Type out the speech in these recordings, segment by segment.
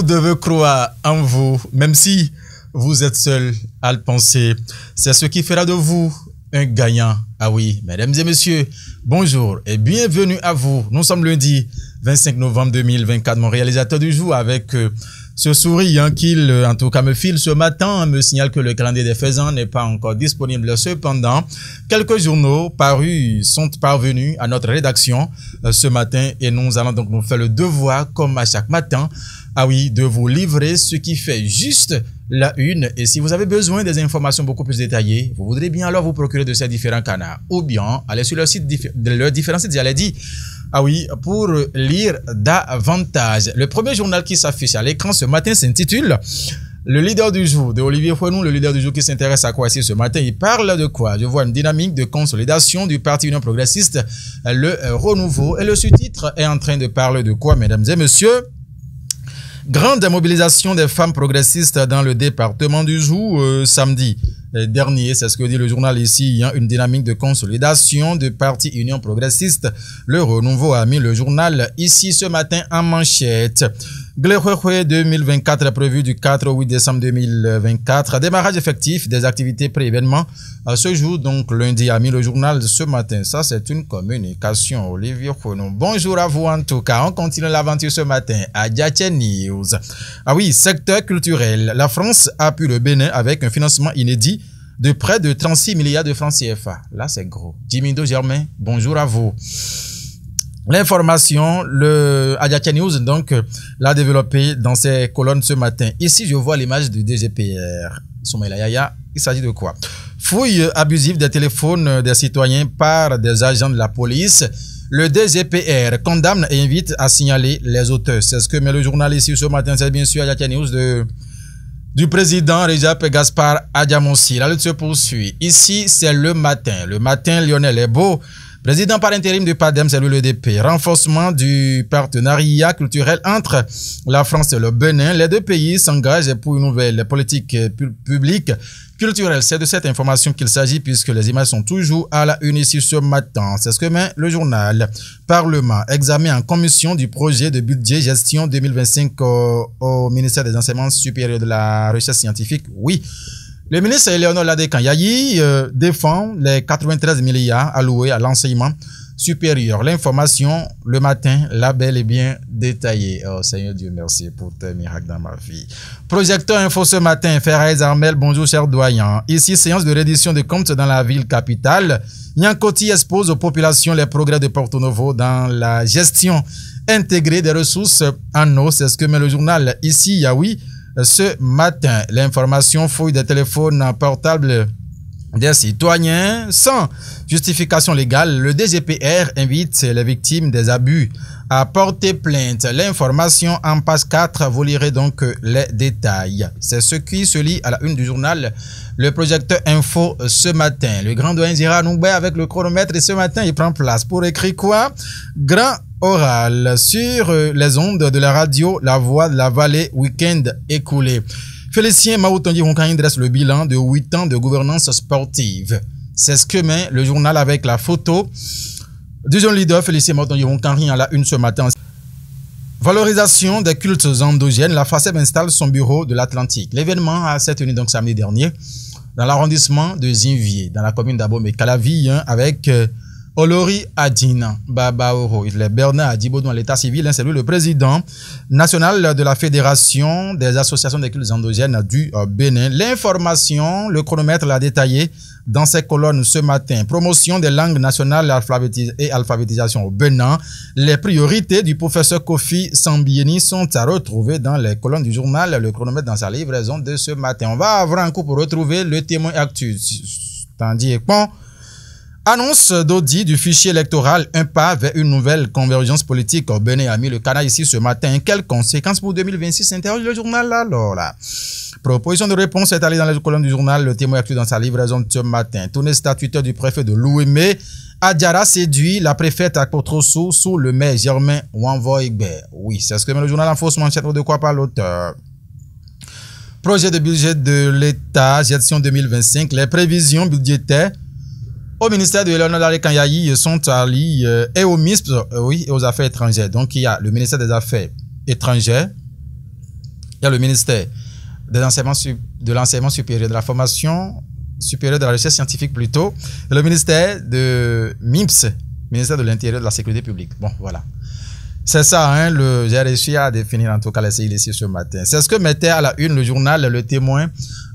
devez croire en vous, même si vous êtes seul à le penser. C'est ce qui fera de vous un gagnant. Ah oui, mesdames et messieurs, bonjour et bienvenue à vous. Nous sommes lundi 25 novembre 2024. Mon réalisateur du jour avec ce sourire qu'il, en tout cas, me file ce matin, me signale que le calendrier des faisans n'est pas encore disponible. Cependant, quelques journaux parus sont parvenus à notre rédaction ce matin et nous allons donc nous faire le devoir, comme à chaque matin, ah oui, de vous livrer ce qui fait juste la une. Et si vous avez besoin des informations beaucoup plus détaillées, vous voudrez bien alors vous procurer de ces différents canaux ou bien aller sur leur site, leurs différents sites, j'allais dire, ah oui, pour lire davantage. Le premier journal qui s'affiche à l'écran ce matin s'intitule Le leader du jour de Olivier Fouenou, le leader du jour qui s'intéresse à quoi ici ce matin. Il parle de quoi? Je vois une dynamique de consolidation du Parti Union Progressiste, le renouveau. Et le sous-titre est en train de parler de quoi, mesdames et messieurs? Grande mobilisation des femmes progressistes dans le département du jour samedi dernier, c'est ce que dit le journal ici, hein, une dynamique de consolidation du Parti Union Progressiste. Le renouveau a mis le journal ici ce matin en manchette. Glehoué 2024 prévu du 4 au 8 décembre 2024. Démarrage effectif des activités pré-événements ce jour, donc lundi, a mis le journal ce matin. Ça, c'est une communication. Olivier Fouenou. Bonjour à vous en tout cas. On continue l'aventure ce matin à Djatché News. Ah oui, secteur culturel. La France appuie le Bénin avec un financement inédit de près de 36 milliards de francs CFA. Là, c'est gros. Jimindo Germain, bonjour à vous. L'information, le Djatché News, donc, l'a développé dans ses colonnes ce matin. Ici, je vois l'image du DGPR. Soumaïla Yaya, il s'agit de quoi? Fouille abusive des téléphones des citoyens par des agents de la police. Le DGPR condamne et invite à signaler les auteurs. C'est ce que met le journal ici ce matin. C'est bien sûr Djatché News du président Rejap Gaspard Adjamonsi. La lutte se poursuit. Ici, c'est le matin. Le matin, Lionel est beau. Président par intérim du PADEM, c'est l'UDP. Renforcement du partenariat culturel entre la France et le Bénin. Les deux pays s'engagent pour une nouvelle politique publique culturelle. C'est de cette information qu'il s'agit puisque les images sont toujours à la une ici ce matin. C'est ce que met le journal. Parlement, examen en commission du projet de budget gestion 2025 au ministère des Enseignements supérieurs de la recherche scientifique. Oui. Le ministre Léonard Ladé-Kanyayi défend les 93 milliards alloués à l'enseignement supérieur. L'information, le matin, l'a bel et bien détaillée. Oh Seigneur Dieu, merci pour tes miracles dans ma vie. Projecteur info ce matin, Ferraïs Armel, bonjour cher doyen. Ici, séance de reddition de comptes dans la ville capitale. Nyankoti expose aux populations les progrès de Porto Novo dans la gestion intégrée des ressources en eau. C'est ce que met le journal ici, Yaoui. Ce matin, l'information fouille des téléphones portables des citoyens sans justification légale. Le DGPR invite les victimes des abus à porter plainte. L'information en page 4, vous lirez donc les détails. C'est ce qui se lit à la une du journal Le Projecteur Info ce matin. Le grand doyen Zira Noubé avec le chronomètre et ce matin, il prend place pour écrire quoi? Grand oral sur les ondes de la radio La Voix de la Vallée, week-end écoulé. Félicien Maoutondi Ronkaïn dresse le bilan de 8 ans de gouvernance sportive. C'est ce que met le journal avec la photo du jeune leader Félicien Maoutondi Ronkaïn à la une ce matin. Valorisation des cultes endogènes, la FACEB installe son bureau de l'Atlantique. L'événement s'est tenu donc samedi dernier dans l'arrondissement de Zinvier, dans la commune d'Abomey-Calavi, avec Olori Adina Babaoro, il est Bernard Adibo dans l'état civil, c'est lui le président national de la Fédération des associations des cultes endogènes du Bénin. L'information, le chronomètre l'a détaillé dans ses colonnes ce matin. Promotion des langues nationales et alphabétisation au Bénin. Les priorités du professeur Kofi Sambieni sont à retrouver dans les colonnes du journal. Le chronomètre dans sa livraison de ce matin. On va avoir un coup pour retrouver le témoin actu. Tandis que annonce d'audit du fichier électoral, un pas vers une nouvelle convergence politique au Bénin a mis le canard ici ce matin. Quelles conséquences pour 2026 interroge le journal alors là. Proposition de réponse est allée dans les colonnes du journal. Le témoin actu dans sa livraison de ce matin. Tournée statutaire du préfet de l'Ouémé. Adjara séduit la préfète à Kotrosso sous le maire Germain Wanvoigbe. Oui, c'est ce que met le journal en fausse manchette de quoi par l'auteur. Projet de budget de l'État, gestion 2025. Les prévisions budgétaires au ministère de Léonard Ladé-Kanyayi sont alliés et au MISP, oui, et aux affaires étrangères. Donc, il y a le ministère des Affaires étrangères, Il y a le ministère de l'enseignement supérieur, de la formation supérieure, de la recherche scientifique plutôt, et le ministère de MIPS, ministère de l'Intérieur, de la Sécurité publique. Bon, voilà. C'est ça, hein, j'ai réussi à définir en tout cas les CILC ce matin. C'est ce que mettait à la une le journal Le Témoin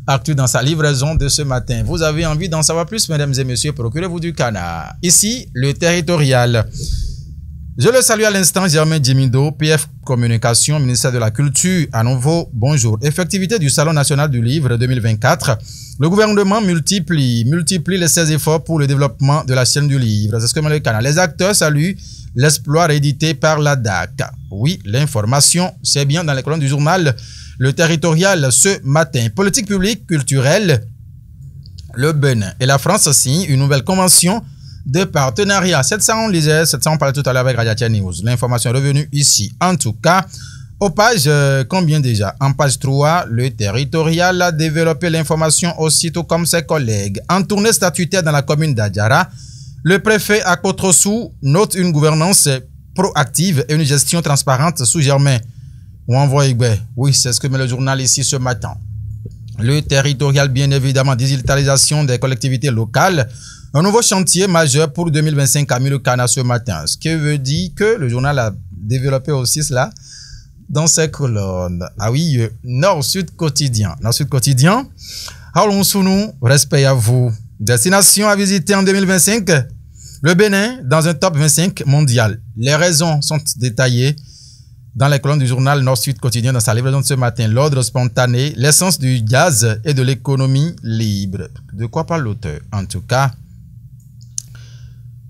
Actu dans sa livraison de ce matin. Vous avez envie d'en savoir plus, mesdames et messieurs, procurez-vous du canard. Ici, le territorial. Je le salue à l'instant, Germain Djimido, PF Communication, ministère de la Culture. À nouveau, bonjour. Effectivité du Salon national du livre 2024. Le gouvernement multiplie ses efforts pour le développement de la chaîne du livre. C'est ce que met le canal. Les acteurs saluent l'exploit réédité par la DAC. Oui, l'information, c'est bien dans les colonnes du journal Le Territorial ce matin. Politique publique culturelle, le Bénin et la France signent une nouvelle convention de partenariat. 700, on lisait, 700, on parlait tout à l'heure avec Radiatia News. L'information est revenue ici. En tout cas, aux pages, combien déjà? En page 3, le Territorial a développé l'information aussitôt comme ses collègues. En tournée statutaire dans la commune d'Adjara, le préfet à Kotrossou note une gouvernance proactive et une gestion transparente sous Germain. Oui, c'est ce que met le journal ici ce matin. Le Territorial, bien évidemment, digitalisation des collectivités locales. Un nouveau chantier majeur pour 2025 a mis le canard ce matin. Ce qui veut dire que le journal a développé aussi cela dans ses colonnes. Ah oui, Nord-Sud quotidien. Nord-Sud quotidien. Allons sous nous, respect à vous. Destination à visiter en 2025, le Bénin dans un top 25 mondial. Les raisons sont détaillées dans les colonnes du journal Nord-Sud quotidien dans sa livraison de ce matin. L'ordre spontané, l'essence du gaz et de l'économie libre. De quoi parle l'auteur? En tout cas,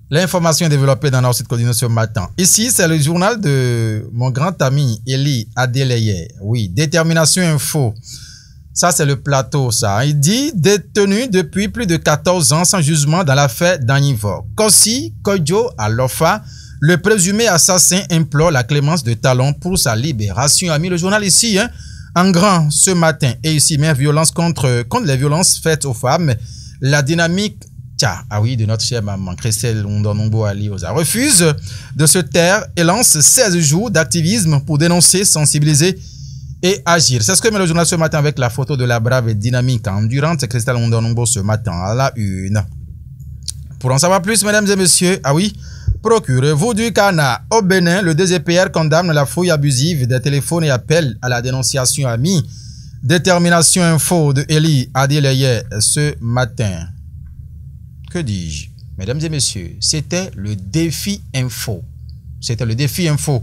l'information est développée dans Nord-Sud quotidien ce matin. Ici, c'est le journal de mon grand ami Eli Adeleye. Oui, Détermination Info. Ça, c'est le plateau, ça. Il dit, détenu depuis plus de 14 ans sans jugement dans l'affaire d'Anivo. Kossi Kodjo Alofa, le présumé assassin, implore la clémence de Talon pour sa libération. A mis le journal ici, hein, en grand ce matin. Et ici, mais violence contre les violences faites aux femmes. La dynamique, de notre chère maman, Christelle Ndonongbo Alioza, refuse de se taire et lance 16 jours d'activisme pour dénoncer, sensibiliser et agir. C'est ce que met le journal ce matin avec la photo de la brave et dynamique endurante Christelle Ndonongbo ce matin à la une. Pour en savoir plus, mesdames et messieurs, procurez-vous du canard. Au Bénin, le DGPR condamne la fouille abusive des téléphones et appelle à la dénonciation amie. Détermination Info de Eli Adeleye ce matin. Que dis-je? Mesdames et messieurs, c'était le défi info. C'était le défi info.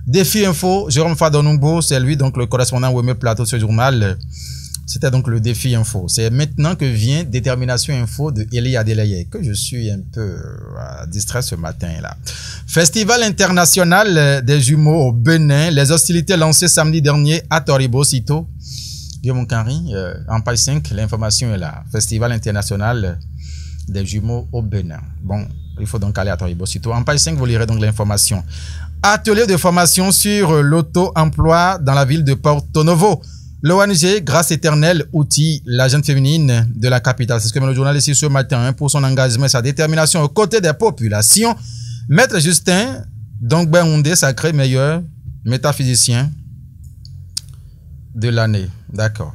Défi info, Jérôme Fadonungbo, c'est lui donc le correspondant Weme Plateau de ce journal. C'était donc le défi info. C'est maintenant que vient Détermination Info de Eli Adeleye, que je suis un peu distrait ce matin-là. Festival international des jumeaux au Bénin. Les hostilités lancées samedi dernier à Toribo Sito. Guillaume Kanri, en page 5, l'information est là. Festival international des jumeaux au Bénin. Bon, il faut donc aller à Toribo Sito. En page 5, vous lirez donc l'information. Atelier de formation sur l'auto-emploi dans la ville de Porto Novo. L'ONG Grâce Éternelle outille la jeune féminine de la capitale. C'est ce que met le journal ici ce matin pour son engagement et sa détermination aux côtés des populations. Maître Justin Dongbenhoundé, sacré meilleur métaphysicien de l'année. D'accord.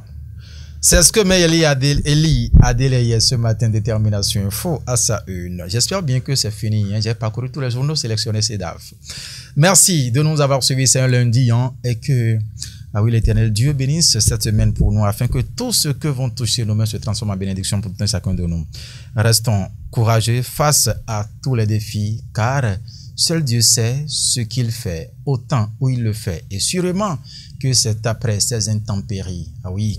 C'est ce que met Eli Adeleye ce matin, Détermination Info à sa une. J'espère bien que c'est fini. J'ai parcouru tous les journaux, sélectionné ces DAF. Merci de nous avoir suivis. C'est un lundi et que, l'Éternel Dieu bénisse cette semaine pour nous afin que tout ce que vont toucher nos mains se transforme en bénédiction pour tout un chacun de nous. Restons courageux face à tous les défis car seul Dieu sait ce qu'il fait au temps où il le fait. Et sûrement que c'est après ces intempéries,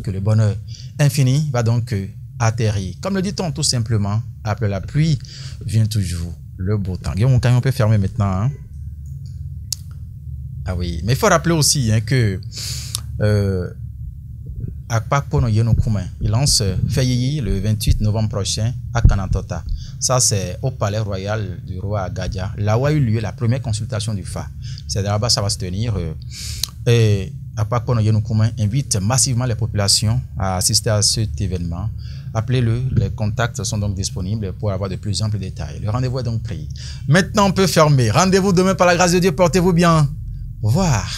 que le bonheur infini va donc atterrir. Comme le dit-on tout simplement, après la pluie vient toujours le beau temps. Guillaume, on peut fermer maintenant. Hein? Mais il faut rappeler aussi que il lance Feyiyi le 28 novembre prochain à Kanantota. Ça, c'est au palais royal du roi Agadia, là où a eu lieu la première consultation du FA. C'est là-bas ça va se tenir. Et Akpakono Yenokoumen invite massivement les populations à assister à cet événement. Appelez-le, les contacts sont donc disponibles pour avoir de plus amples détails. Le rendez-vous est donc pris. Maintenant, on peut fermer. Rendez-vous demain par la grâce de Dieu. Portez-vous bien. Au revoir.